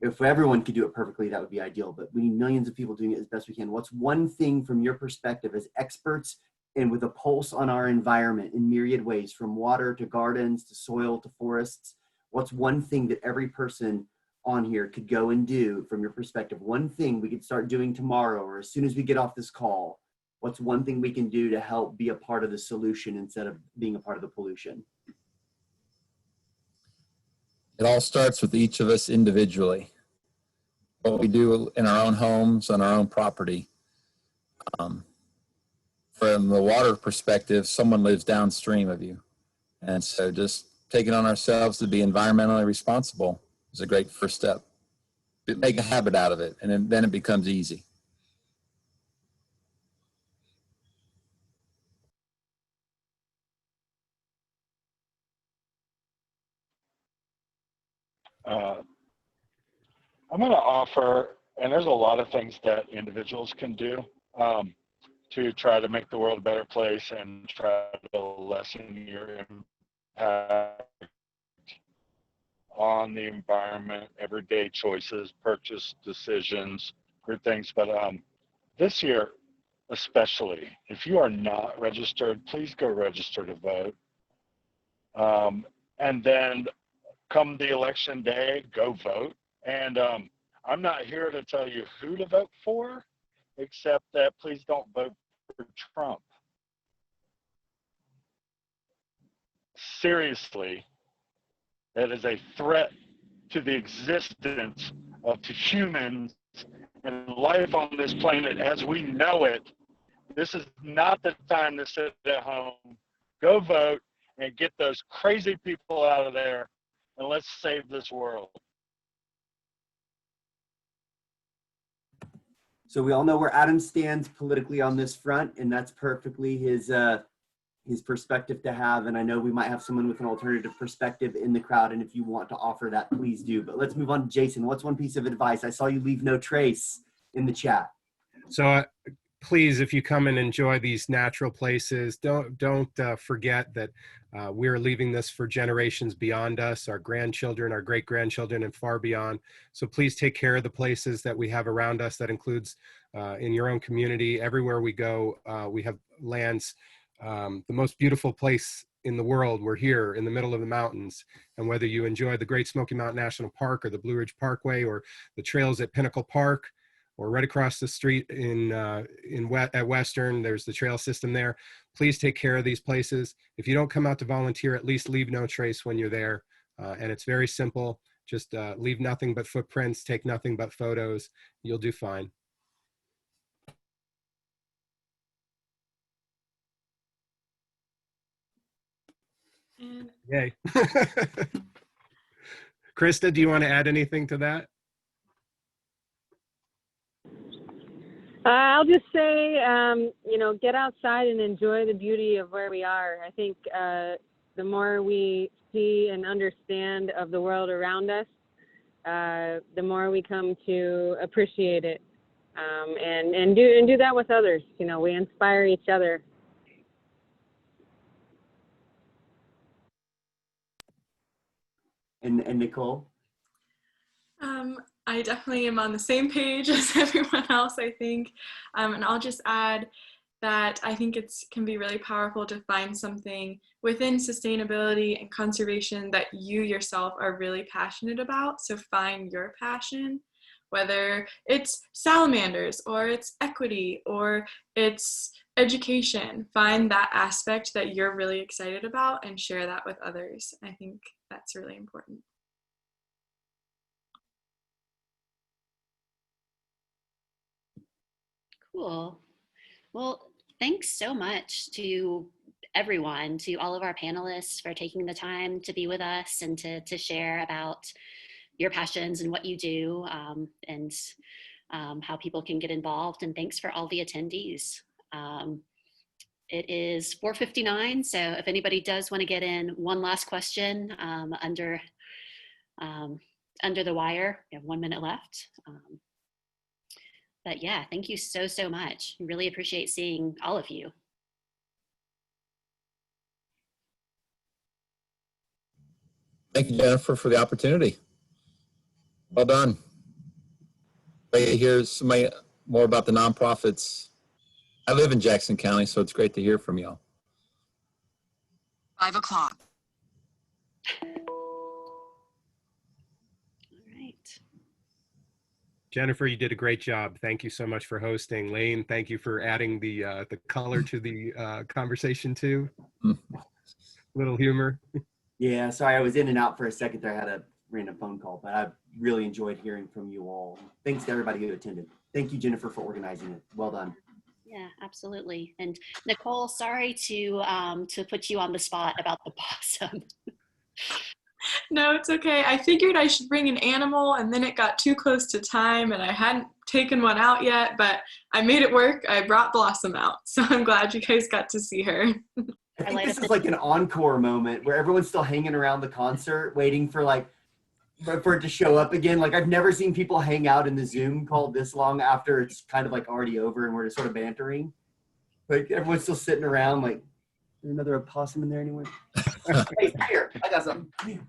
[SPEAKER 8] If everyone could do it perfectly, that would be ideal, but we need millions of people doing it as best we can. What's one thing from your perspective as experts and with a pulse on our environment in myriad ways, from water to gardens to soil to forests? What's one thing that every person on here could go and do from your perspective? One thing we could start doing tomorrow or as soon as we get off this call. What's one thing we can do to help be a part of the solution instead of being a part of the pollution?
[SPEAKER 2] It all starts with each of us individually. What we do in our own homes, on our own property. From the water perspective, someone lives downstream of you. And so just taking on ourselves to be environmentally responsible is a great first step. Make a habit out of it, and then it becomes easy.
[SPEAKER 6] I'm going to offer, and there's a lot of things that individuals can do to try to make the world a better place and try to lessen your impact on the environment, everyday choices, purchase decisions, good things. But this year, especially, if you are not registered, please go register to vote. And then come the election day, go vote. And I'm not here to tell you who to vote for, except that please don't vote for Trump. Seriously, that is a threat to the existence of humans and life on this planet as we know it. This is not the time to sit at home. Go vote and get those crazy people out of there, and let's save this world.
[SPEAKER 8] So we all know where Adam stands politically on this front, and that's perfectly his perspective to have. And I know we might have someone with an alternative perspective in the crowd, and if you want to offer that, please do. But let's move on to Jason. What's one piece of advice? I saw you leave no trace in the chat.
[SPEAKER 4] So please, if you come and enjoy these natural places, don't forget that we're leaving this for generations beyond us, our grandchildren, our great-grandchildren, and far beyond. So please take care of the places that we have around us. That includes in your own community. Everywhere we go, we have lands. The most beautiful place in the world, we're here in the middle of the mountains. And whether you enjoy the Great Smoky Mountain National Park or the Blue Ridge Parkway or the trails at Pinnacle Park, or right across the street at Western, there's the trail system there. Please take care of these places. If you don't come out to volunteer, at least leave no trace when you're there. And it's very simple. Just leave nothing but footprints, take nothing but photos. You'll do fine.
[SPEAKER 7] And
[SPEAKER 4] Yay. Krista, do you want to add anything to that?
[SPEAKER 5] I'll just say, get outside and enjoy the beauty of where we are. I think the more we see and understand of the world around us, the more we come to appreciate it, and do that with others. We inspire each other.
[SPEAKER 8] And Nicole?
[SPEAKER 7] I definitely am on the same page as everyone else, I think. And I'll just add that I think it can be really powerful to find something within sustainability and conservation that you yourself are really passionate about. So find your passion, whether it's salamanders or it's equity or it's education. Find that aspect that you're really excited about and share that with others. I think that's really important.
[SPEAKER 1] Cool. Well, thanks so much to everyone, to all of our panelists for taking the time to be with us and to share about your passions and what you do, and how people can get involved. And thanks for all the attendees. It is 4:59, so if anybody does want to get in one last question under the wire, we have 1 minute left. But yeah, thank you so much. Really appreciate seeing all of you.
[SPEAKER 2] Thank you, Jennifer, for the opportunity. Well done. Here's somebody more about the nonprofits. I live in Jackson County, so it's great to hear from y'all.
[SPEAKER 9] 5 o'clock.
[SPEAKER 4] Jennifer, you did a great job. Thank you so much for hosting. Lane, thank you for adding the color to the conversation too. Little humor.
[SPEAKER 8] Yeah, sorry, I was in and out for a second there. I had a random phone call, but I really enjoyed hearing from you all. Thanks to everybody who attended. Thank you, Jennifer, for organizing it. Well done.
[SPEAKER 1] Yeah, absolutely. And Nicole, sorry to put you on the spot about the possum.
[SPEAKER 7] No, it's okay. I figured I should bring an animal, and then it got too close to time, and I hadn't taken one out yet, but I made it work. I brought Blossom out, so I'm glad you guys got to see her.
[SPEAKER 8] I think this is like an encore moment where everyone's still hanging around the concert waiting for for it to show up again. Like I've never seen people hang out in the Zoom call this long after it's kind of like already over and we're just sort of bantering. Like everyone's still sitting around like, is there another opossum in there anywhere? Hey, here, I got something.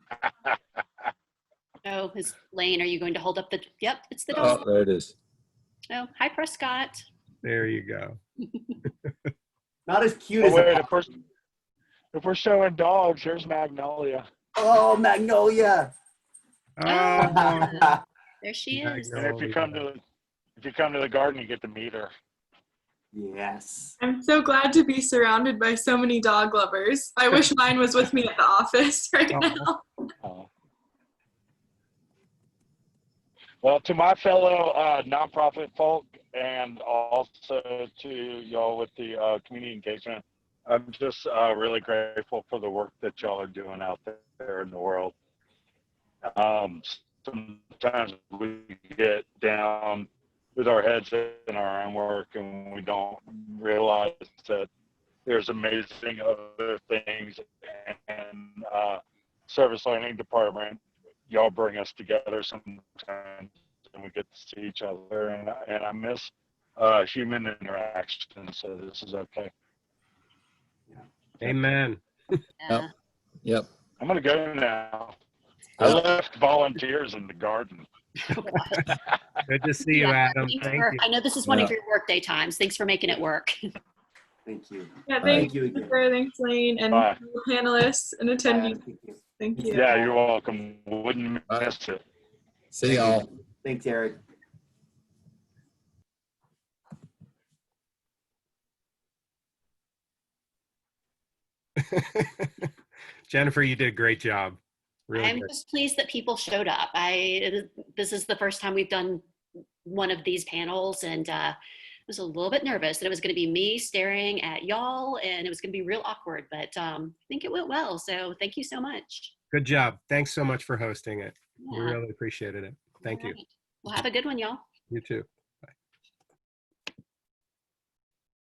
[SPEAKER 1] Oh, Lane, are you going to hold up the, yep, it's the dog.
[SPEAKER 2] Oh, there it is.
[SPEAKER 1] Oh, hi, Prescott.
[SPEAKER 4] There you go.
[SPEAKER 8] Not as cute
[SPEAKER 6] Oh,
[SPEAKER 8] as
[SPEAKER 6] wait,
[SPEAKER 8] a
[SPEAKER 6] if we're showing dogs, here's Magnolia.
[SPEAKER 8] Oh, Magnolia.
[SPEAKER 4] Oh,
[SPEAKER 1] There she is.
[SPEAKER 6] And if you come to the garden, you get to meet her.
[SPEAKER 8] Yes.
[SPEAKER 7] I'm so glad to be surrounded by so many dog lovers. I wish mine was with me at the office right now.
[SPEAKER 6] Oh. Well, to my fellow nonprofit folk, and also to y'all with the community engagement, I'm just really grateful for the work that y'all are doing out there in the world. Sometimes we get down with our heads in our own work and we don't realize that there's amazing other things, and service learning department, y'all bring us together sometimes and we get to see each other, and I miss human interaction, so this is okay.
[SPEAKER 4] amen.
[SPEAKER 1] Yeah.
[SPEAKER 2] Yep.
[SPEAKER 6] I'm gonna go now. I
[SPEAKER 2] Yep.
[SPEAKER 6] left volunteers in the garden.
[SPEAKER 4] Good to see you,
[SPEAKER 1] Yeah,
[SPEAKER 4] Adam.
[SPEAKER 1] thanks
[SPEAKER 4] Thank
[SPEAKER 1] for-
[SPEAKER 4] you.
[SPEAKER 1] I know this is one of
[SPEAKER 2] Yeah.
[SPEAKER 1] your workday times. Thanks for making it work.
[SPEAKER 8] Thank you.
[SPEAKER 7] Yeah,
[SPEAKER 2] Thank
[SPEAKER 7] thanks,
[SPEAKER 8] you again.
[SPEAKER 7] Jennifer. Thanks, Lane, and
[SPEAKER 6] Bye.
[SPEAKER 7] the panelists and attendees.
[SPEAKER 8] Thank you.
[SPEAKER 7] Thank you.
[SPEAKER 6] Yeah, you're welcome. Wouldn't miss it.
[SPEAKER 2] See y'all.
[SPEAKER 8] Thanks, Eric.
[SPEAKER 4] Jennifer, you did a great job. Really
[SPEAKER 1] I'm
[SPEAKER 4] good.
[SPEAKER 1] just pleased that people showed up. This is the first time we've done one of these panels, and I was a little bit nervous that it was going to be me staring at y'all, and it was going to be real awkward, but I think it went well. So thank you so much.
[SPEAKER 4] Good job. Thanks so much for hosting it. We
[SPEAKER 1] Yeah.
[SPEAKER 4] really appreciated it. Thank
[SPEAKER 1] All
[SPEAKER 4] you.
[SPEAKER 1] right. Well, have a good one, y'all.
[SPEAKER 4] You too.